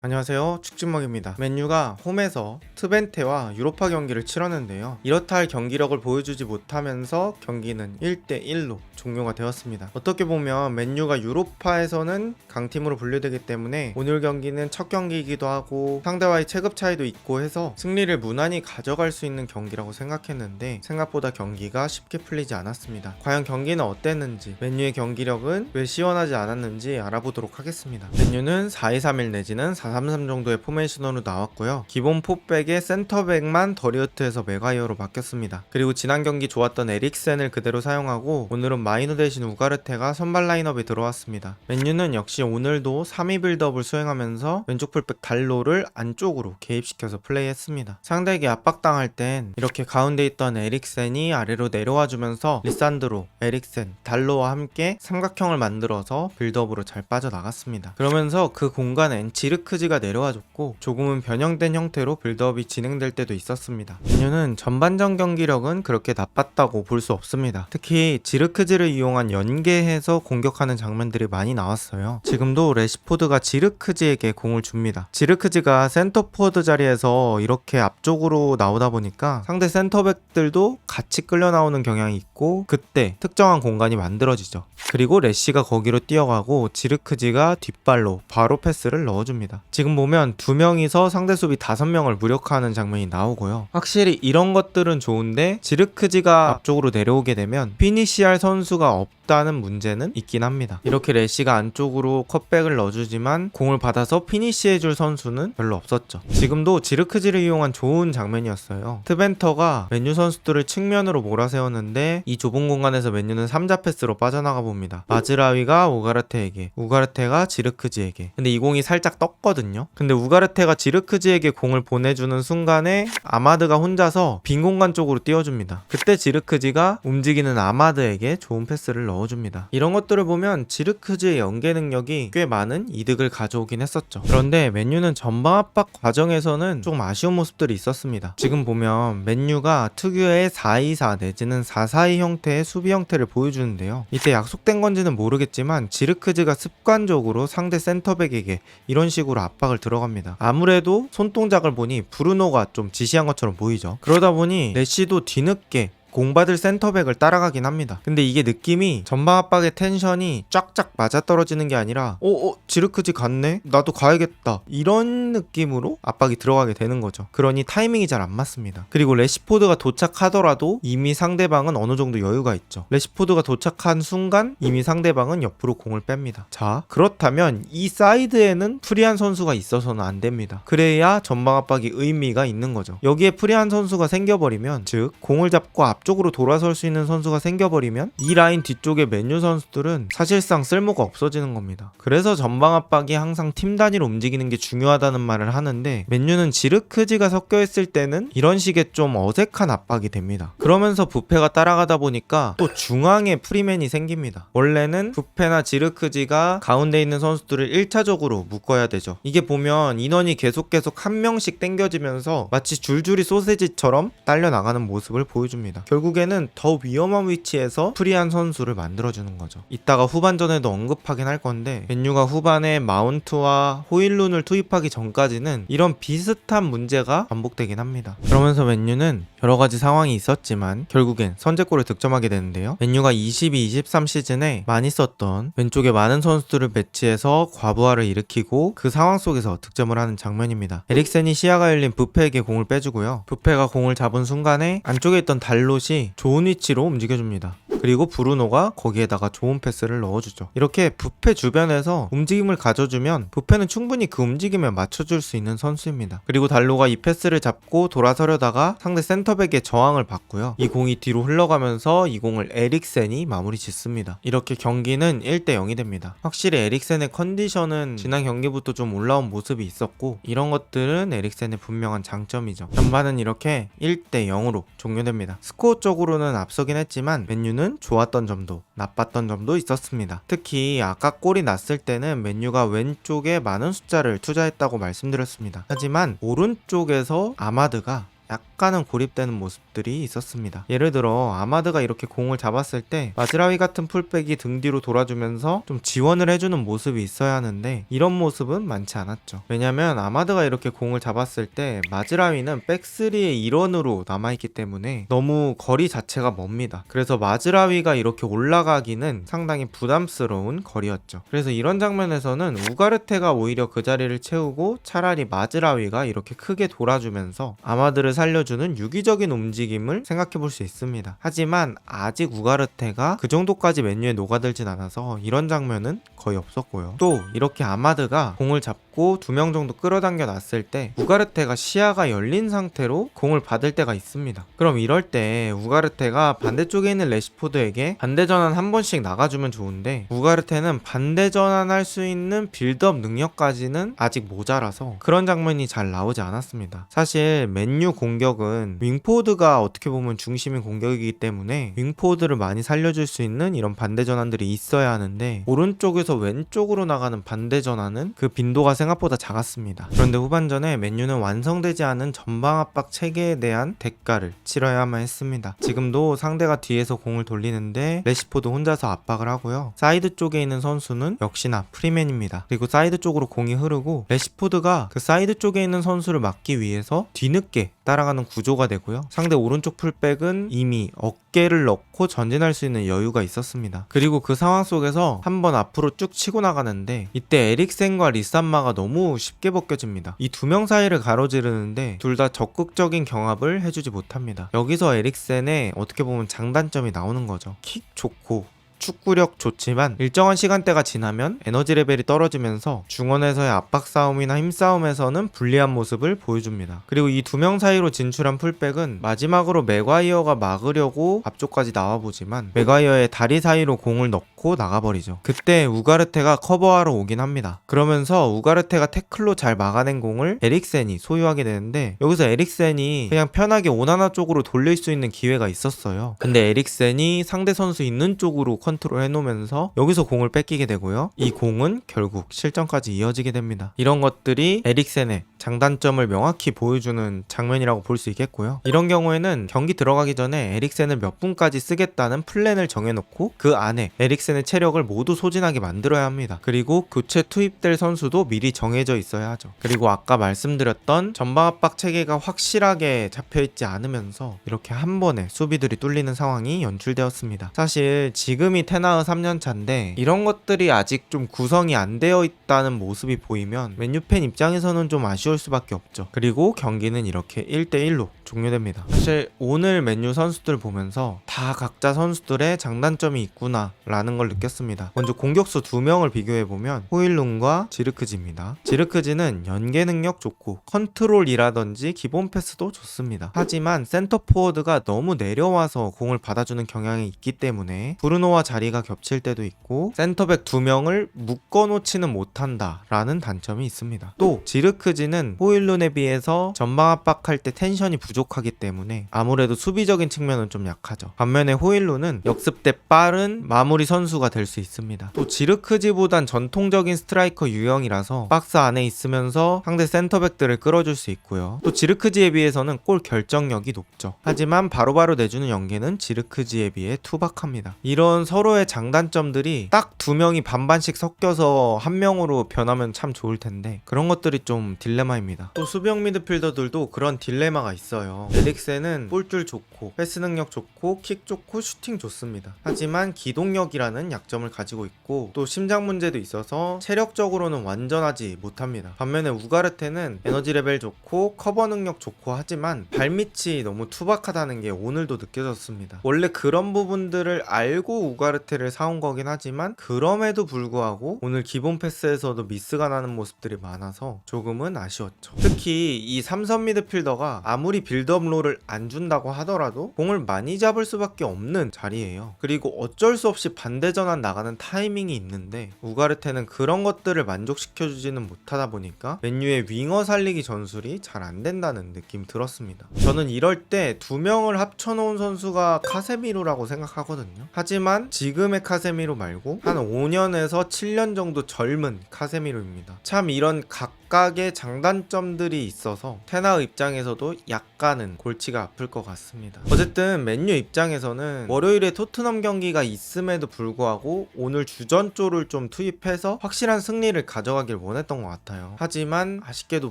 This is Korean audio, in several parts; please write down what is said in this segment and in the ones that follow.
안녕하세요, 축진먹입니다. 맨유가 홈에서 트벤테와 유로파 경기를 치렀는데요. 이렇다 할 경기력을 보여주지 못하면서 경기는 1대1로 종료가 되었습니다. 어떻게 보면 맨유가 유로파에서는 강팀으로 분류되기 때문에 오늘 경기는 첫 경기이기도 하고 상대와의 체급 차이도 있고 해서 승리를 무난히 가져갈 수 있는 경기라고 생각했는데 생각보다 경기가 쉽게 풀리지 않았습니다. 과연 경기는 어땠는지, 맨유의 경기력은 왜 시원하지 않았는지 알아보도록 하겠습니다. 맨유는 4-2-3-1 내지는 4-3-3 정도의 포메이션으로 나왔고요. 기본 포백에 센터백만 더리어트에서 메가이어로 바뀌었습니다. 그리고 지난 경기 좋았던 에릭센을 그대로 사용하고 오늘은 마이너 대신 우가르테가 선발 라인업에 들어왔습니다. 맨유는 역시 오늘도 3위 빌드업을 수행하면서 왼쪽 풀백 달로를 안쪽으로 개입시켜서 플레이했습니다. 상대에게 압박당할 땐 이렇게 가운데 있던 에릭센이 아래로 내려와주면서 리산드로, 에릭센, 달로와 함께 삼각형을 만들어서 빌드업으로 잘 빠져나갔습니다. 그러면서 그 공간엔 지르크지가 내려와줬고 조금은 변형된 형태로 빌드업이 진행될 때도 있었습니다. 맨유는 전반전 경기력은 그렇게 나빴다고 볼 수 없습니다. 특히 지르크지를 이용한 연계해서 공격하는 장면들이 많이 나왔어요. 지금도 레시포드가 지르크지에게 공을 줍니다. 지르크지가 센터포워드 자리에서 이렇게 앞쪽으로 나오다 보니까 상대 센터백들도 같이 끌려 나오는 경향이 있고 그때 특정한 공간이 만들어지죠. 그리고 레시가 거기로 뛰어가고 지르크지가 뒷발로 바로 패스를 넣어줍니다. 지금 보면 두 명이서 상대 수비 5명을 무력화하는 장면이 나오고요. 확실히 이런 것들은 좋은데 지르크지가 앞쪽으로 내려오게 되면 피니시할 선수가 없다는 문제는 있긴 합니다. 이렇게 레시가 안쪽으로 컷백을 넣어주지만 공을 받아서 피니시해줄 선수는 별로 없었죠. 지금도 지르크지를 이용한 좋은 장면이었어요. 트벤터가 맨유 선수들을 측면으로 몰아세웠는데 이 좁은 공간에서 맨유는 3자 패스로 빠져나가 봅니다. 마즈라위가 우가르테에게, 우가르테가 지르크지에게. 근데 이 공이 살짝 떴거든요. 근데 우가르테가 지르크지에게 공을 보내주는 순간에 아마드가 혼자서 빈 공간 쪽으로 띄워줍니다. 그때 지르크지가 움직이는 아마드에게 좋은 패스를 넣어줍니다. 이런 것들을 보면 지르크지의 연계 능력이 꽤 많은 이득을 가져오긴 했었죠. 그런데 맨유는 전방 압박 과정에서는 좀 아쉬운 모습들이 있었습니다. 지금 보면 맨유가 특유의 4-2-4 내지는 4-4-2 형태의 수비 형태를 보여주는데요. 이때 약속된 건지는 모르겠지만 지르크지가 습관적으로 상대 센터백에게 이런 식으로 압박을 들어갑니다. 아무래도 손동작을 보니 브루노가 좀 지시한 것처럼 보이죠. 그러다 보니 레시도 뒤늦게 공 받을 센터백을 따라가긴 합니다. 근데 이게 느낌이 전방 압박의 텐션이 쫙쫙 맞아떨어지는 게 아니라 지르크지 갔네? 나도 가야겠다. 이런 느낌으로 압박이 들어가게 되는 거죠. 그러니 타이밍이 잘 안 맞습니다. 그리고 레시포드가 도착하더라도 이미 상대방은 어느 정도 여유가 있죠. 레시포드가 도착한 순간 이미 상대방은 옆으로 공을 뺍니다. 자, 그렇다면 이 사이드에는 프리한 선수가 있어서는 안 됩니다. 그래야 전방 압박이 의미가 있는 거죠. 여기에 프리한 선수가 생겨버리면, 즉 공을 잡고 앞쪽으로 돌아설 수 있는 선수가 생겨버리면 이 라인 뒤쪽의 맨유 선수들은 사실상 쓸모가 없어지는 겁니다. 그래서 전방 압박이 항상 팀 단위로 움직이는 게 중요하다는 말을 하는데 맨유는 지르크지가 섞여있을 때는 이런 식의 좀 어색한 압박이 됩니다. 그러면서 부페가 따라가다 보니까 또 중앙에 프리맨이 생깁니다. 원래는 부페나 지르크지가 가운데 있는 선수들을 1차적으로 묶어야 되죠. 이게 보면 인원이 계속 한 명씩 당겨지면서 마치 줄줄이 소세지처럼 딸려나가는 모습을 보여줍니다. 결국에는 더 위험한 위치에서 프리한 선수를 만들어주는 거죠. 이따가 후반전에도 언급하긴 할 건데 맨유가 후반에 마운트와 호일룬을 투입하기 전까지는 이런 비슷한 문제가 반복되긴 합니다. 그러면서 맨유는 여러가지 상황이 있었지만 결국엔 선제골을 득점하게 되는데요. 맨유가 22-23 시즌에 많이 썼던 왼쪽에 많은 선수들을 배치해서 과부하를 일으키고 그 상황 속에서 득점을 하는 장면입니다. 에릭센이 시야가 열린 부페에게 공을 빼주고요. 부페가 공을 잡은 순간에 안쪽에 있던 달롯이 좋은 위치로 움직여줍니다. 그리고 브루노가 거기에다가 좋은 패스를 넣어주죠. 이렇게 부페 주변에서 움직임을 가져주면 부페는 충분히 그 움직임에 맞춰줄 수 있는 선수입니다. 그리고 달로가 이 패스를 잡고 돌아서려다가 상대 센터백의 저항을 받고요. 이 공이 뒤로 흘러가면서 이 공을 에릭센이 마무리 짓습니다. 이렇게 경기는 1대0이 됩니다. 확실히 에릭센의 컨디션은 지난 경기부터 좀 올라온 모습이 있었고 이런 것들은 에릭센의 분명한 장점이죠. 전반은 이렇게 1대0으로 종료됩니다. 스코어 쪽으로는 앞서긴 했지만 맨유는 좋았던 점도 나빴던 점도 있었습니다. 특히 아까 골이 났을 때는 맨유가 왼쪽에 많은 숫자를 투자했다고 말씀드렸습니다. 하지만 오른쪽에서 아마드가 약간은 고립되는 모습들이 있었습니다. 예를 들어 아마드가 이렇게 공을 잡았을 때 마즈라위 같은 풀백이 등 뒤로 돌아주면서 좀 지원을 해주는 모습이 있어야 하는데 이런 모습은 많지 않았죠. 왜냐면 아마드가 이렇게 공을 잡았을 때 마즈라위는 백3의 일원으로 남아있기 때문에 너무 거리 자체가 멉니다. 그래서 마즈라위가 이렇게 올라가기는 상당히 부담스러운 거리였죠. 그래서 이런 장면에서는 우가르테가 오히려 그 자리를 채우고 차라리 마즈라위가 이렇게 크게 돌아주면서 아마드를 살려주는 유기적인 움직임을 생각해 볼 수 있습니다. 하지만 아직 우가르테가 그 정도까지 맨유에 녹아들진 않아서 이런 장면은 거의 없었고요. 또 이렇게 아마드가 공을 잡고 2명 정도 끌어당겨 놨을 때 우가르테가 시야가 열린 상태로 공을 받을 때가 있습니다. 그럼 이럴 때 우가르테가 반대쪽에 있는 레시포드에게 반대 전환 한 번씩 나가주면 좋은데 우가르테는 반대 전환할 수 있는 빌드업 능력까지는 아직 모자라서 그런 장면이 잘 나오지 않았습니다. 사실 맨유 공격은 윙포드가 어떻게 보면 중심인 공격이기 때문에 윙포드를 많이 살려줄 수 있는 이런 반대 전환들이 있어야 하는데 오른쪽에서 왼쪽으로 나가는 반대 전환은 그 빈도가 생각보다 작았습니다. 그런데 후반전에 맨유는 완성되지 않은 전방 압박 체계에 대한 대가를 치러야만 했습니다. 지금도 상대가 뒤에서 공을 돌리는데 레시포드 혼자서 압박을 하고요. 사이드 쪽에 있는 선수는 역시나 프리맨입니다. 그리고 사이드 쪽으로 공이 흐르고 레시포드가 그 사이드 쪽에 있는 선수를 막기 위해서 뒤늦게 따라가는 구조가 되고요. 상대 오른쪽 풀백은 이미 어깨를 넣고 전진할 수 있는 여유가 있었습니다. 그리고 그 상황 속에서 한번 앞으로 쭉 치고 나가는데 이때 에릭센과 리산마가 너무 쉽게 벗겨집니다. 이 두 명 사이를 가로지르는데 둘 다 적극적인 경합을 해주지 못합니다. 여기서 에릭센의 어떻게 보면 장단점이 나오는 거죠. 킥 좋고 축구력 좋지만 일정한 시간대가 지나면 에너지 레벨이 떨어지면서 중원에서의 압박 싸움이나 힘싸움에서는 불리한 모습을 보여줍니다. 그리고 이 두 명 사이로 진출한 풀백은 마지막으로 맥과이어가 막으려고 앞쪽까지 나와보지만 맥과이어의 다리 사이로 공을 넣고 나가버리죠. 그때 우가르테가 커버하러 오긴 합니다. 그러면서 우가르테가 태클로 잘 막아낸 공을 에릭센이 소유하게 되는데 여기서 에릭센이 그냥 편하게 오나나 쪽으로 돌릴 수 있는 기회가 있었어요. 근데 에릭센이 상대 선수 있는 쪽으로 컨트롤 해놓으면서 여기서 공을 뺏기게 되고요. 이 공은 결국 실점까지 이어지게 됩니다. 이런 것들이 에릭센의 장단점을 명확히 보여주는 장면이라고 볼 수 있겠고요. 이런 경우에는 경기 들어가기 전에 에릭센을 몇 분까지 쓰겠다는 플랜을 정해놓고 그 안에 에릭센의 체력을 모두 소진하게 만들어야 합니다. 그리고 교체 투입될 선수도 미리 정해져 있어야 하죠. 그리고 아까 말씀드렸던 전방 압박 체계가 확실하게 잡혀있지 않으면서 이렇게 한 번에 수비들이 뚫리는 상황이 연출되었습니다. 사실 지금이 테나흐 3년차인데 이런 것들이 아직 좀 구성이 안 되어 있다는 모습이 보이면 맨유 팬 입장에서는 좀 아쉬울 수밖에 없죠. 그리고 경기는 이렇게 1대1로 종료됩니다. 사실 오늘 맨유 선수들 보면서 다 각자 선수들의 장단점이 있구나 라는 걸 느꼈습니다. 먼저 공격수 2명을 비교해보면 호일룬과 지르크지입니다. 지르크지는 연계 능력 좋고 컨트롤이라든지 기본 패스도 좋습니다. 하지만 센터 포워드가 너무 내려와서 공을 받아주는 경향이 있기 때문에 브루노와 자리가 겹칠 때도 있고 센터백 2명을 묶어놓지는 못한다 라는 단점이 있습니다. 또 지르크지는 호일룬에 비해서 전방 압박할 때 텐션이 부족하기 때문에 아무래도 수비적인 측면은 좀 약하죠. 반면에 호일룬은 역습 때 빠른 마무리 선수가 될 수 있습니다. 또 지르크지보단 전통적인 스트라이커 유형이라서 박스 안에 있으면서 상대 센터백들을 끌어줄 수 있고요. 또 지르크지에 비해서는 골 결정력이 높죠. 하지만 바로바로 내주는 연계는 지르크지에 비해 투박합니다. 이런 서로의 장단점들이 딱 2명이 반반씩 섞여서 한 명으로 변하면 참 좋을 텐데 그런 것들이 좀 딜레마입니다. 또 수비형 미드필더들도 그런 딜레마가 있어요. 에릭센은 볼줄 좋고 패스 능력 좋고 킥 좋고 슈팅 좋습니다. 하지만 기동력이라는 약점을 가지고 있고 또 심장 문제도 있어서 체력적으로는 완전하지 못합니다. 반면에 우가르테는 에너지 레벨 좋고 커버 능력 좋고 하지만 발밑이 너무 투박하다는 게 오늘도 느껴졌습니다. 원래 그런 부분들을 알고 우가르테를 사온 거긴 하지만 그럼에도 불구하고 오늘 기본 패스에서도 미스가 나는 모습들이 많아서 조금은 아쉬웠죠. 특히 이 3선 미드필더가 아무리 빌드업 롤을 안 준다고 하더라도 공을 많이 잡을 수밖에 없는 자리예요. 그리고 어쩔 수 없이 반대 전환 나가는 타이밍이 있는데 우가르테는 그런 것들을 만족시켜주지는 못하다 보니까 맨유의 윙어 살리기 전술이 잘 안 된다는 느낌이 들었습니다. 저는 이럴 때 2명을 합쳐놓은 선수가 카세미로라고 생각하거든요. 하지만 지금의 카세미로 말고 한 5년에서 7년 정도 젊은 카세미로입니다. 참 이런 각각의 장단 장단점들이 있어서 테나 입장에서도 약간은 골치가 아플 것 같습니다. 어쨌든 맨유 입장에서는 월요일에 토트넘 경기가 있음에도 불구하고 오늘 주전조를 좀 투입해서 확실한 승리를 가져가길 원했던 것 같아요. 하지만 아쉽게도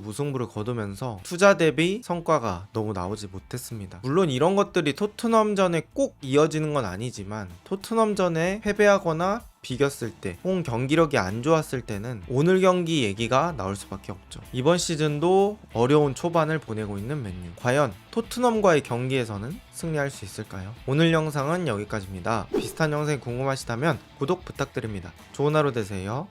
무승부를 거두면서 투자 대비 성과가 너무 나오지 못했습니다. 물론 이런 것들이 토트넘전에 꼭 이어지는 건 아니지만 토트넘전에 패배하거나 비겼을 때, 혹은 경기력이 안 좋았을 때는 오늘 경기 얘기가 나올 수밖에 없죠. 이번 시즌도 어려운 초반을 보내고 있는 맨유. 과연 토트넘과의 경기에서는 승리할 수 있을까요? 오늘 영상은 여기까지입니다. 비슷한 영상이 궁금하시다면 구독 부탁드립니다. 좋은 하루 되세요.